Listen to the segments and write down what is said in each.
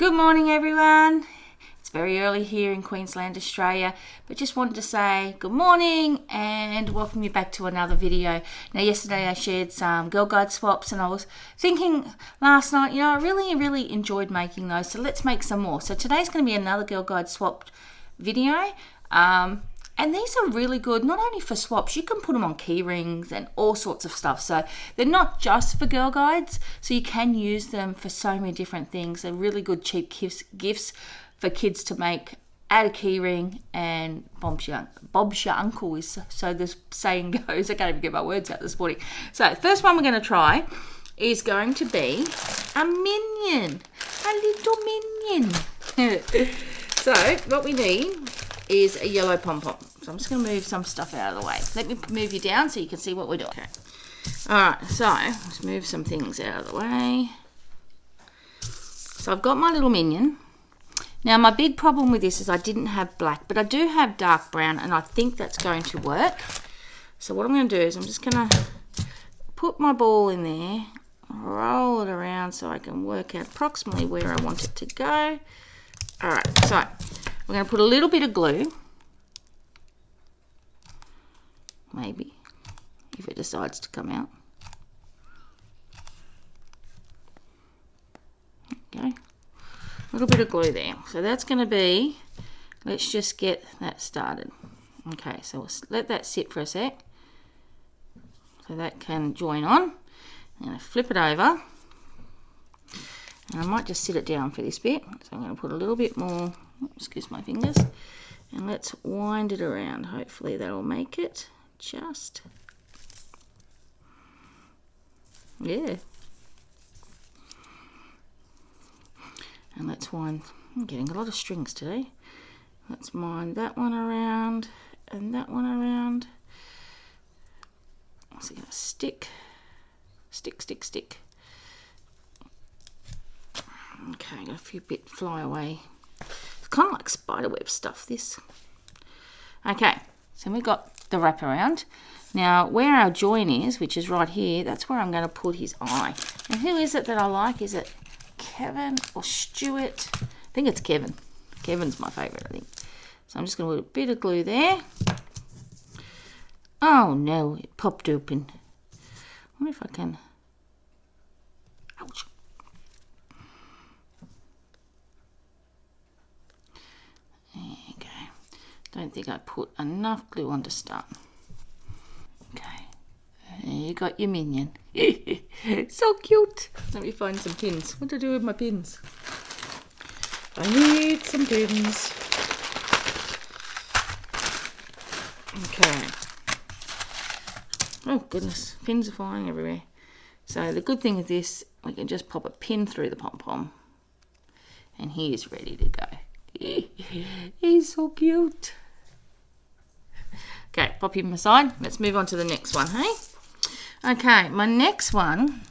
Good morning, everyone. It's very early here in Queensland, Australia, but just wanted to say good morning and welcome you back to another video. Now, yesterday I shared some Girl Guide swaps and I was thinking last night, I really enjoyed making those, so let's make some more. So today's going to be another Girl Guide swap video. And these are really good, not only for swaps, you can put them on key rings and all sorts of stuff. So they're not just for Girl Guides, so you can use them for so many different things. They're really good cheap gifts for kids to make. Add a key ring and Bob's your uncle is, so the saying goes. I can't even get my words out this morning. So the first one we're going to try is going to be a Minion, a little Minion. So what we need is a yellow pom-pom. So I'm just going to move some stuff out of the way. Let me move you down so you can see what we're doing. Okay. Alright, so let's move some things out of the way. So I've got my little Minion. Now my big problem with this is I didn't have black, but I do have dark brown and I think that's going to work. So what I'm going to do is I'm just going to put my ball in there, roll it around so I can work out approximately where I want it to go. Alright, so we're going to put a little bit of glue, maybe, if it decides to come out. Okay, a little bit of glue there. So that's going to be, let's just get that started. Okay, so we'll let that sit for a sec, so that can join on. I'm going to flip it over, and I might just sit it down for this bit. So I'm going to put a little bit more, excuse my fingers, and let's wind it around. Hopefully that'll make it just, yeah. And let's wind, I'm getting a lot of strings today. Let's wind that one around and that one around. So you're going to stick. Okay, got a few bit fly away. It's kind of like spiderweb stuff, this. Okay, so we've got the wraparound. Now, where our join is, which is right here, that's where I'm going to put his eye. And who is it that I like? Is it Kevin or Stuart? I think it's Kevin. Kevin's my favourite, I think. So I'm just going to put a bit of glue there. Oh no, it popped open. I wonder if I can... Ouch. There you go. Don't think I put enough glue on to start. Okay. There you got your Minion. So cute. Let me find some pins. What to do with my pins? I need some pins. Okay. Oh goodness, pins are flying everywhere. So the good thing with this, we can just pop a pin through the pom-pom and he is ready to go. He's so cute. Okay, pop him aside. Let's move on to the next one, hey? Okay, my next one,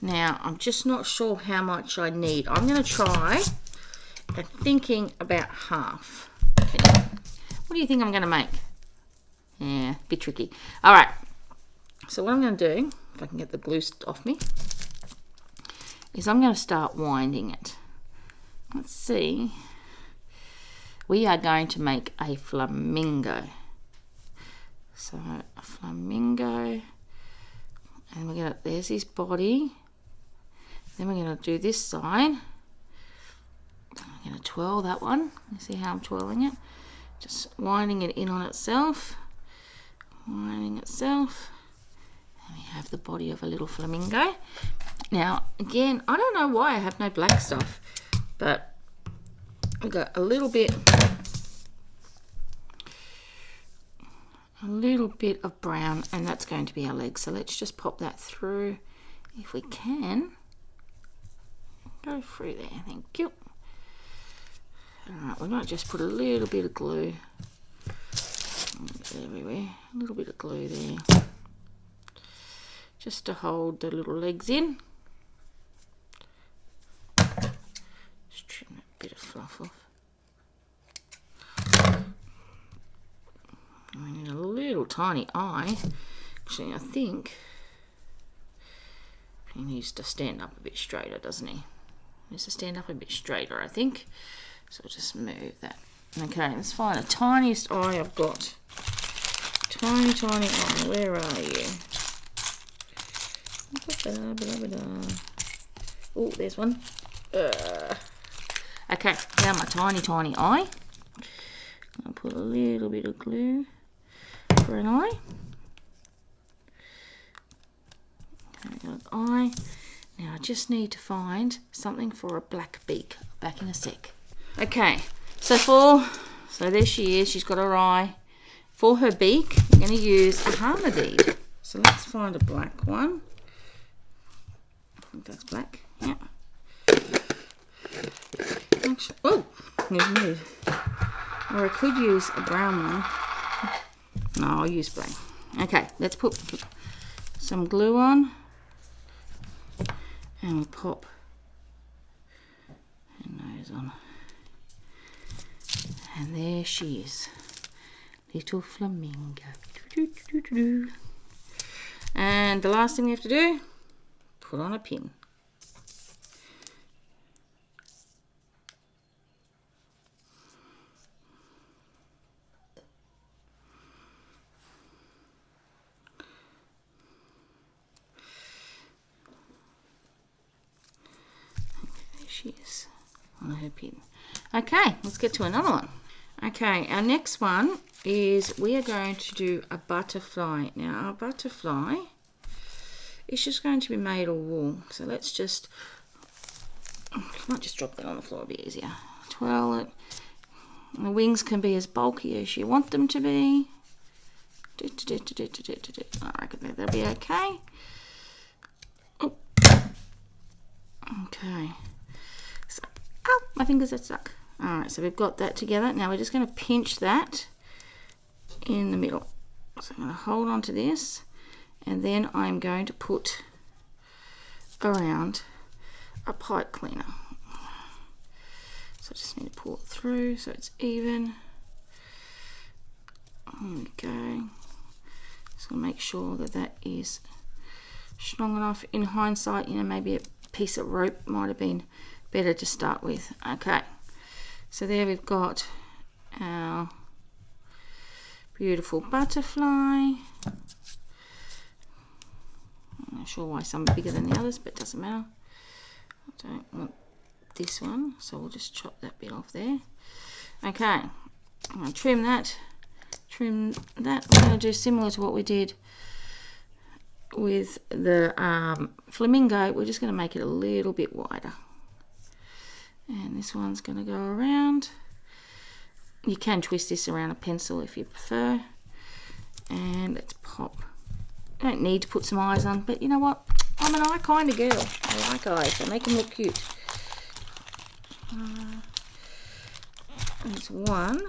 now I'm just not sure how much I need. I'm going to try and thinking about half. Okay. What do you think I'm going to make? Yeah, a bit tricky. All right, so what I'm going to do, if I can get the glue off me, is I'm going to start winding it. Let's see. We are going to make a flamingo. So a flamingo, and we're gonna, there's his body. Then we're gonna do this side. I'm gonna twirl that one. You see how I'm twirling it? Just winding it in on itself. Winding itself. And we have the body of a little flamingo. Now, again, I don't know why I have no black stuff, but I've got a little bit of brown, and that's going to be our leg. So let's just pop that through if we can. Go through there, thank you. Alright, we might just put a little bit of glue everywhere. A little bit of glue there. Just to hold the little legs in. Just trim that bit of fluff off. I need a little tiny eye. Actually, I think he needs to stand up a bit straighter, doesn't he? needs to stand up a bit straighter, I think. So I'll just move that. Okay, let's find the tiniest eye I've got. Tiny eye, where are you? Oh, there's one. Okay, now my tiny eye. I'll put a little bit of glue for an eye. Okay, got an eye. Now I just need to find something for a black beak. Back in a sec. Okay, so there she is. She's got her eye. For her beak, I'm going to use a harmer bead. So let's find a black one. I think that's black. Yeah. Actually, oh, there's me. Or I could use a brown one. No, I'll use black. Okay, let's put some glue on. And we'll pop her nose on. And there she is. Little Flamingo. And the last thing we have to do, put on a pin. There she is on her pin. Okay, let's get to another one. Okay, our next one is we are going to do a butterfly. Now, our butterfly is just going to be made of wool. So let's just, I might just drop that on the floor, a bit easier. Twirl it. And the wings can be as bulky as you want them to be. I reckon they'll be okay. Oh. Okay. So, oh, my fingers are stuck. Alright, so we've got that together. Now we're just going to pinch that in the middle. So I'm going to hold on to this, and then I'm going to put around a pipe cleaner. So I just need to pull it through so it's even. Okay. So make sure that that is strong enough. In hindsight, you know, maybe a piece of rope might have been better to start with. Okay. So there we've got our beautiful butterfly. I'm not sure why some are bigger than the others, but it doesn't matter. I don't want this one, so we'll just chop that bit off there. Okay, I'm going to trim that. We're going to do similar to what we did with the flamingo. We're just going to make it a little bit wider. And this one's going to go around. You can twist this around a pencil if you prefer. And let's pop. I don't need to put some eyes on, but you know what? I'm an eye kind of girl. I like eyes. They make them look cute. There's one.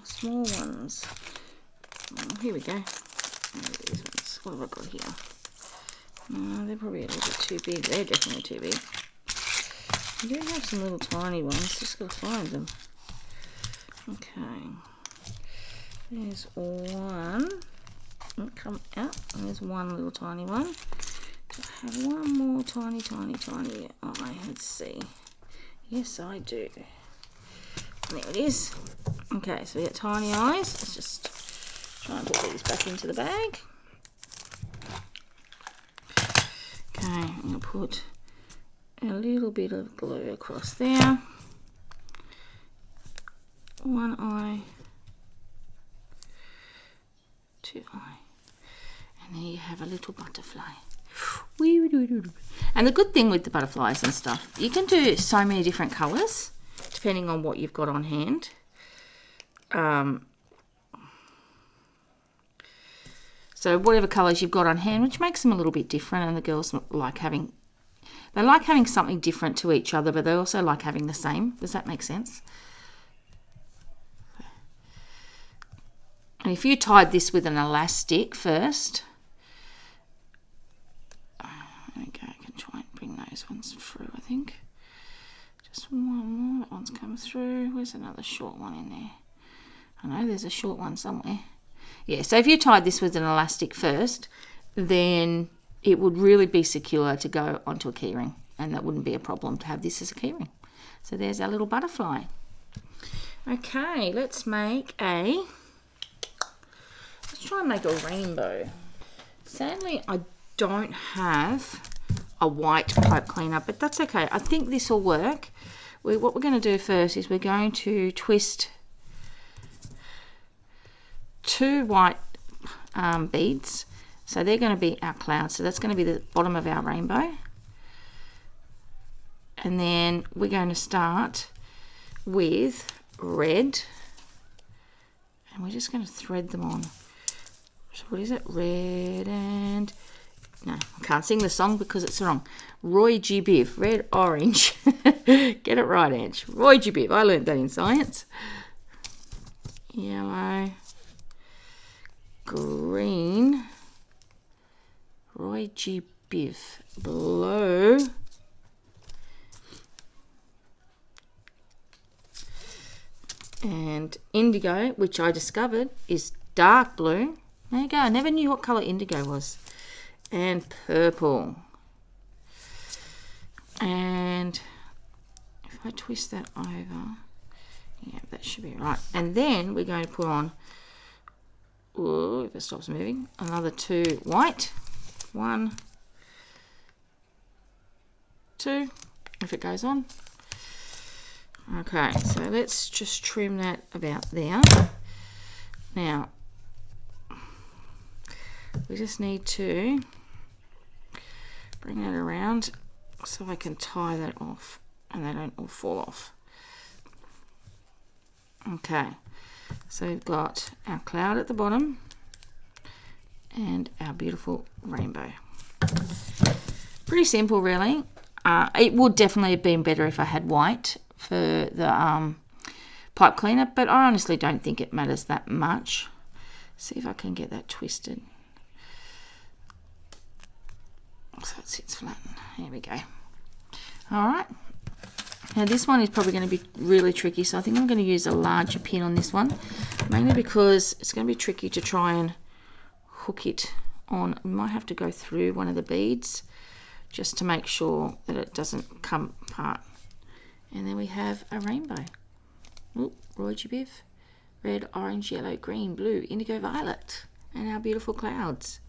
Small ones. Oh, here we go. These ones. What have I got here? They're probably a little bit too big. They're definitely too big. I do have some little tiny ones. Just got to find them. Okay. There's one. Come out. And there's one little tiny one. Do I have one more tiny eye? Let's see. Yes, I do. There it is. Okay, so we got tiny eyes. Let's just try and put these back into the bag. Okay, I'm going to put a little bit of glue across there. One eye, two eye, and there you have a little butterfly. And the good thing with the butterflies and stuff, you can do so many different colours depending on what you've got on hand. So whatever colours you've got on hand, which makes them a little bit different, and the girls like having something different to each other, but they also like having the same. Does that make sense? And if you tied this with an elastic first, okay, I can try and bring those ones through, I think. Just one more, that one's come through. Where's another short one in there? I know there's a short one somewhere. Yeah, so if you tied this with an elastic first, then it would really be secure to go onto a keyring, and that wouldn't be a problem to have this as a keyring. So there's our little butterfly. Okay, let's try and make a rainbow. Sadly, I don't have a white pipe cleaner, but that's okay. I think this will work. What we're going to do first is we're going to twist 2 white beads. So they're going to be our clouds. So that's going to be the bottom of our rainbow. And then we're going to start with red. And we're just going to thread them on. So what is it? Red and... No, I can't sing the song because it's wrong. Roy G. Biv. Red, orange. Get it right, Ange. Roy G. Biv. I learned that in science. Yellow. Green. Roy G. Biv. Blue. And indigo, which I discovered is dark blue. There you go. I never knew what colour indigo was. And purple. And if I twist that over, yeah, that should be right. And then we're going to put on, ooh, if it stops moving, another 2 white. 1, 2, if it goes on. Okay, so let's just trim that about there. Now, we just need to bring that around so I can tie that off and they don't all fall off. Okay, so we've got our cloud at the bottom and our beautiful rainbow. Pretty simple, really. It would definitely have been better if I had white for the pipe cleaner, but I honestly don't think it matters that much. See if I can get that twisted. So it sits flat. Here we go. All right. Now this one is probably going to be really tricky, so I think I'm going to use a larger pin on this one, mainly because it's going to be tricky to try and hook it on. We might have to go through one of the beads just to make sure that it doesn't come apart. And then we have a rainbow. Ooh, Roy G. Biv. Red, orange, yellow, green, blue, indigo, violet. And our beautiful clouds.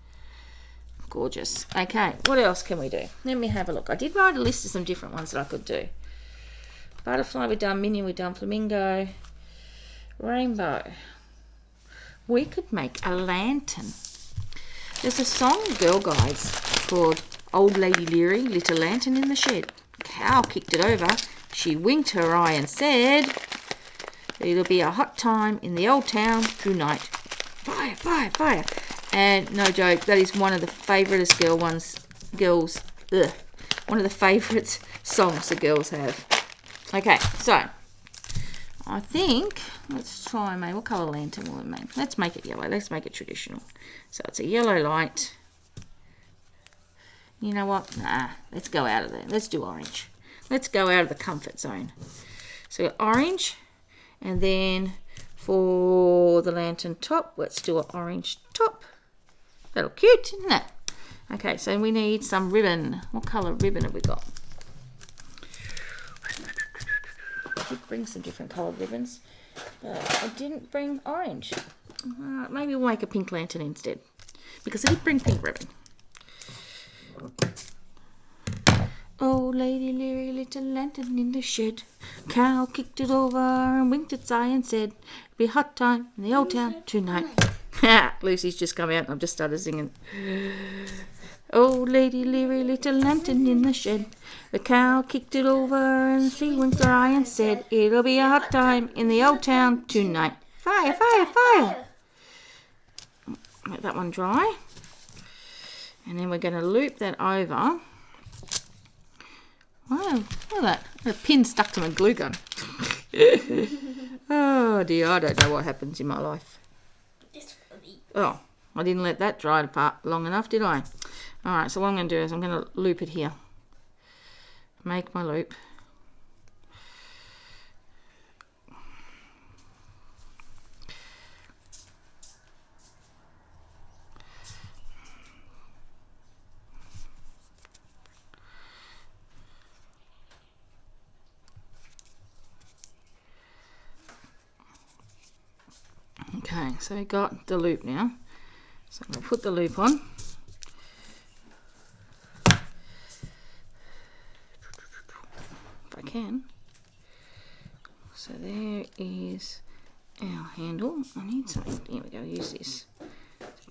Gorgeous. Okay, what else can we do? Let me have a look. I did write a list of some different ones that I could do. Butterfly, we've done Minion, we've done Flamingo. Rainbow. We could make a lantern. There's a song, Girl Guides, called Old Lady Leary, Lit a Lantern in the Shed. Cow kicked it over. She winked her eye and said, it'll be a hot time in the old town tonight. Fire, fire, fire. And no joke, that is one of the favouriteest one of the favourite songs the girls have. Okay, so I think let's try and make, what colour lantern will it make? Let's make it yellow. Let's make it traditional. So it's a yellow light. You know what? Nah, let's go out of there. Let's do orange. Let's go out of the comfort zone. So orange, and then for the lantern top, let's do an orange top. That'll cute, isn't it? Okay, so we need some ribbon. What colour ribbon have we got? I did bring some different coloured ribbons, but I didn't bring orange. Maybe we'll make a pink lantern instead, because I did bring pink ribbon. Old Lady Leary lit a lantern in the shed. Cow kicked it over and winked its eye and said, it'll be a hot time in the old town tonight. Lucy's just come out and I've just started singing. Old Lady Leary lit a lantern in the shed. The cow kicked it over and she winked her eye and said, it'll be a hot time in the old town tonight. Fire, fire, fire. Let that one dry. And then we're going to loop that over. Wow, look at that. A pin stuck to my glue gun. Oh dear, I don't know what happens in my life. Oh, I didn't let that dry apart long enough, did I? Alright, so what I'm going to do is I'm going to loop it here. Make my loop. Okay, so we got the loop now. So I'm going to put the loop on. If I can. So there is our handle. I need something. Here we go. Use this.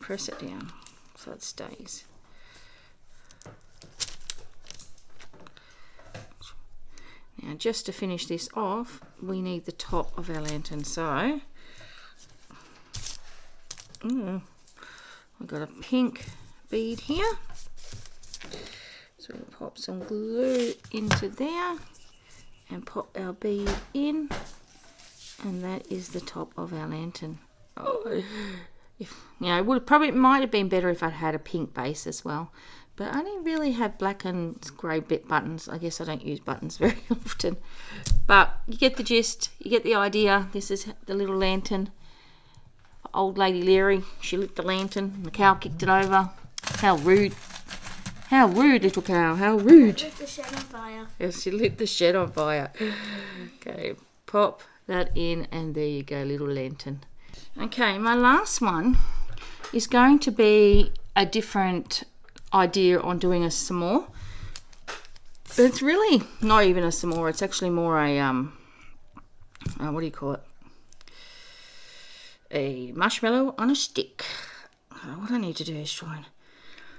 Press it down so it stays. Now, just to finish this off, we need the top of our lantern. So, I've got a pink bead here. So we'll pop some glue into there and pop our bead in, and that is the top of our lantern. Oh, it might have been better if I'd had a pink base as well, but I don't really have black and grey bit buttons. I guess I don't use buttons very often, but you get the gist, you get the idea. This is the little lantern. Old Lady Leary, she lit the lantern and the cow kicked it over. How rude. How rude, little cow, how rude. She lit the shed on fire. Yes, she lit the shed on fire. Okay, pop that in, and there you go, little lantern. Okay, my last one is going to be a different idea on doing a s'more. But it's really not even a s'more, it's actually more a, what do you call it? A marshmallow on a stick. What I need to do is try and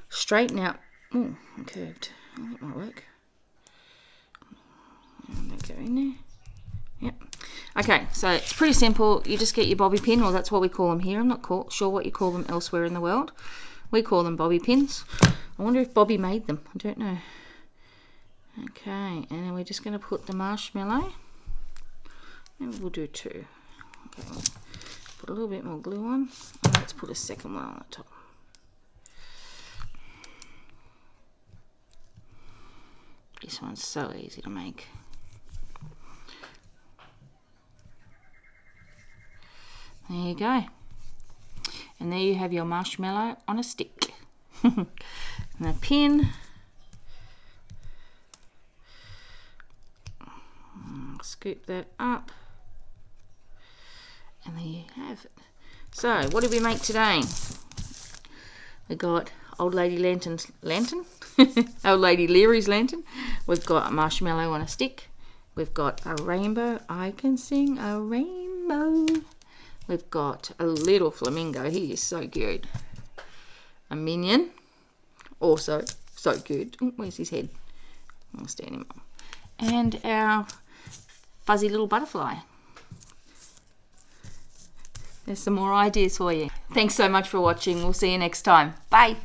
straighten out. Oh, I'm curved. Oh, that might work. And that go in there. Yep. Okay, so it's pretty simple. You just get your bobby pin, or that's what we call them here. I'm not sure what you call them elsewhere in the world. We call them bobby pins. I wonder if Bobby made them. I don't know. Okay, and then we're just going to put the marshmallow. Maybe we'll do two. Okay, we'll put a little bit more glue on. And let's put a second one on the top. This one's so easy to make. There you go. And there you have your marshmallow on a stick. And a pin. Scoop that up. And there you have it. So, what did we make today? We got Old Lady Lantern's lantern. Old Lady Leary's lantern. We've got a marshmallow on a stick. We've got a rainbow. I can sing a rainbow. We've got a little flamingo. He is so cute. A minion. Also so good. Oh, where's his head? I'll stand him up. And our fuzzy little butterfly. There's some more ideas for you. Thanks so much for watching. We'll see you next time. Bye.